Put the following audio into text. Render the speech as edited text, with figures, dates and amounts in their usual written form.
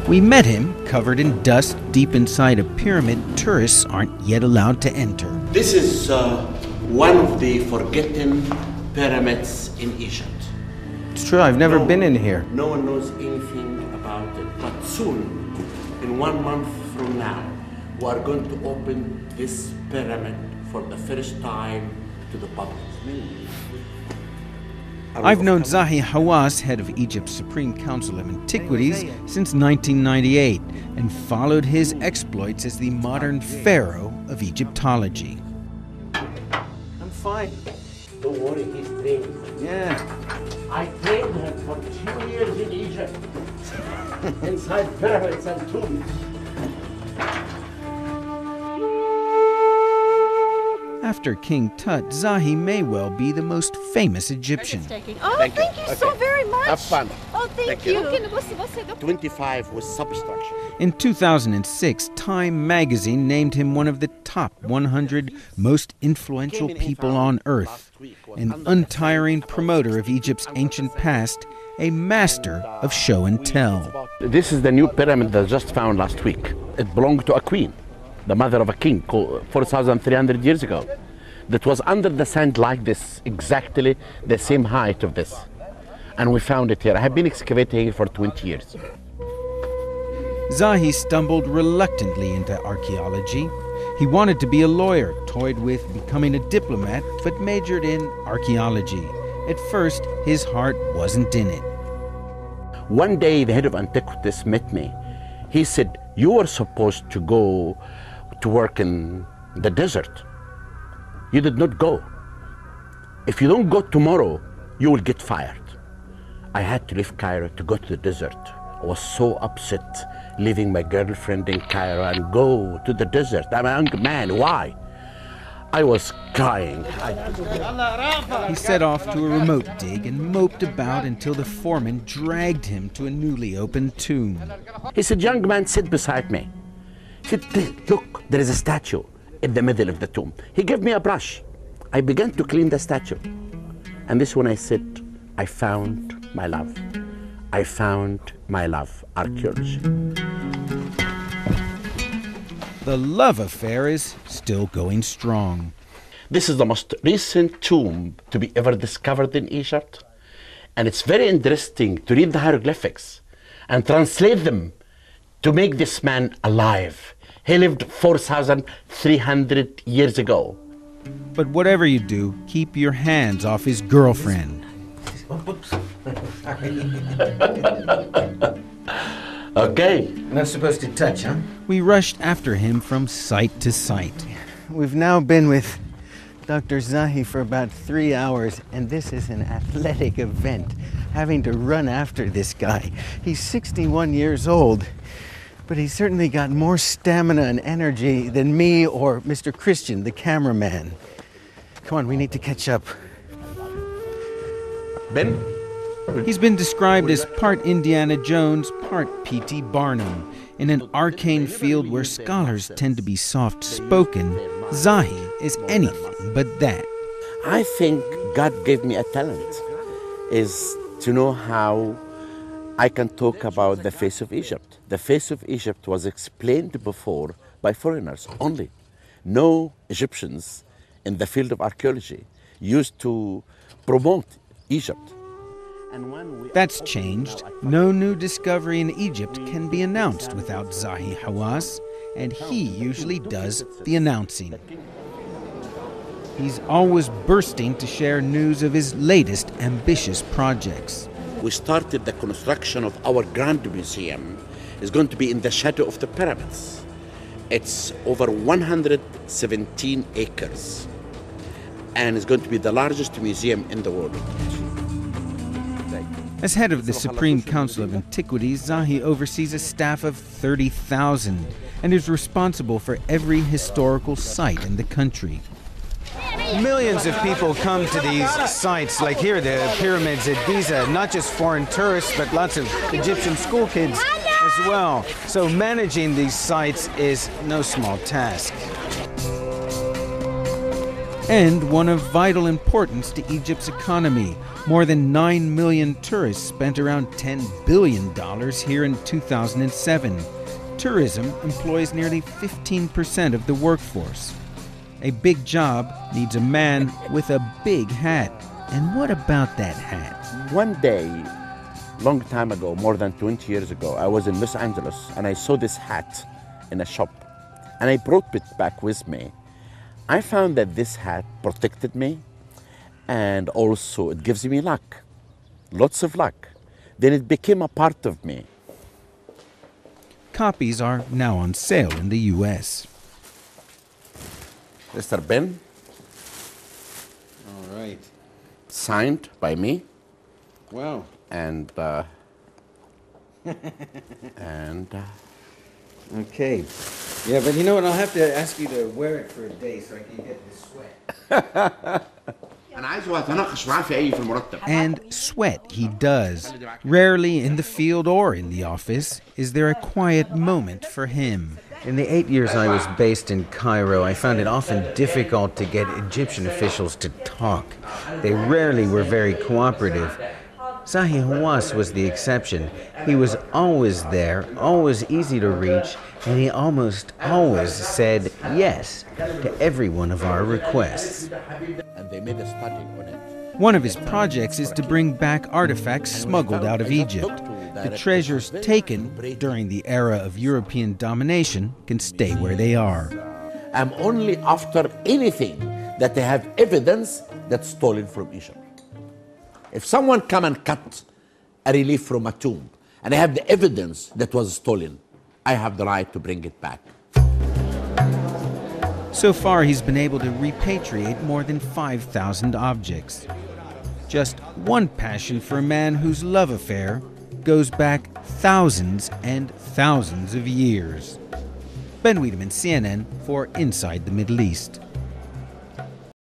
We met him covered in dust deep inside a pyramid tourists aren't yet allowed to enter. This is one of the forgotten pyramids in Egypt. It's true, I've never been in here. No one knows anything about it, but soon, in 1 month from now, we are going to open this pyramid for the first time to the public. I've known Zahi Hawass, head of Egypt's Supreme Council of Antiquities, since 1998 and followed his exploits as the modern pharaoh of Egyptology. I'm fine. Don't worry, he's trained. Yeah. I trained him for 2 years in Egypt, inside pyramids and tombs. After King Tut, Zahi may well be the most famous Egyptian. Oh, thank you so very much. Have fun. Oh, thank you. 25 was subtraction. In 2006, Time magazine named him one of the top 100 most influential people on Earth, an untiring promoter of Egypt's ancient past, a master of show and tell. This is the new pyramid that was just found last week. It belonged to a queen, the mother of a king, 4,300 years ago. That was under the sand like this, exactly the same height of this. And we found it here. I have been excavating it for 20 years. Zahi stumbled reluctantly into archaeology. He wanted to be a lawyer, toyed with becoming a diplomat, but majored in archaeology. At first, his heart wasn't in it. One day, the head of Antiquities met me. He said, "You were supposed to go to work in the desert. You did not go. If you don't go tomorrow, you will get fired." I had to leave Cairo to go to the desert. I was so upset leaving my girlfriend in Cairo and go to the desert. I'm a young man, why? I was crying. He set off to a remote dig and moped about until the foreman dragged him to a newly opened tomb. He said, "Young man, sit beside me." He said, "Look, there is a statue in the middle of the tomb." He gave me a brush. I began to clean the statue. And this when I said, I found my love. I found my love, archaeology. The love affair is still going strong. This is the most recent tomb to be ever discovered in Egypt. And it's very interesting to read the hieroglyphics and translate them to make this man alive. He lived 4,300 years ago. But whatever you do, keep your hands off his girlfriend. Okay. Not supposed to touch, huh? We rushed after him from site to site. We've now been with Dr. Zahi for about 3 hours, and this is an athletic event, having to run after this guy. He's 61 years old, but he's certainly got more stamina and energy than me or Mr. Christian, the cameraman. Come on, we need to catch up. Ben? He's been described as part Indiana Jones, part P.T. Barnum. In an arcane field where scholars tend to be soft-spoken, Zahi is anything but that. I think God gave me a talent, is to know how I can talk about the face of Egypt. The face of Egypt was explained before by foreigners only. No Egyptians in the field of archaeology used to promote Egypt. That's changed. No new discovery in Egypt can be announced without Zahi Hawass, and he usually does the announcing. He's always bursting to share news of his latest ambitious projects. We started the construction of our grand museum. It's going to be in the shadow of the pyramids. It's over 117 acres, and it's going to be the largest museum in the world. As head of the Supreme Council of Antiquities, Zahi oversees a staff of 30,000 and is responsible for every historical site in the country. Millions of people come to these sites, like here, the pyramids at Giza, not just foreign tourists, but lots of Egyptian school kids as well. So managing these sites is no small task. and one of vital importance to Egypt's economy. More than 9 million tourists spent around $10 billion here in 2007. Tourism employs nearly 15% of the workforce. A big job needs a man with a big hat. And what about that hat? One day, long time ago, more than 20 years ago, I was in Los Angeles and I saw this hat in a shop and I brought it back with me. I found that this hat protected me and also it gives me luck, lots of luck. Then it became a part of me. Copies are now on sale in the U.S. Mr. Ben, All right. signed by me. Wow. And Okay. Yeah, but you know what? I'll have to ask you to wear it for a day so I can get this sweat. أنا عايزه أتناقش معاه في أي في المرتب. And sweat he does. Rarely in the field or in the office is there a quiet moment for him. In the 8 years I was based in Cairo, I found it often difficult to get Egyptian officials to talk. They rarely were very cooperative. Zahi Hawass was the exception. He was always there, always easy to reach, and he almost always said yes to every one of our requests. And they made a study on it. One of his projects is to bring back artifacts smuggled out of Egypt. The treasures taken during the era of European domination can stay where they are. I'm only after anything that they have evidence that's stolen from Egypt. If someone come and cut a relief from a tomb and I have the evidence that was stolen, I have the right to bring it back. So far, he's been able to repatriate more than 5,000 objects. Just one passion for a man whose love affair goes back thousands and thousands of years. Ben Wiedemann, CNN, for Inside the Middle East.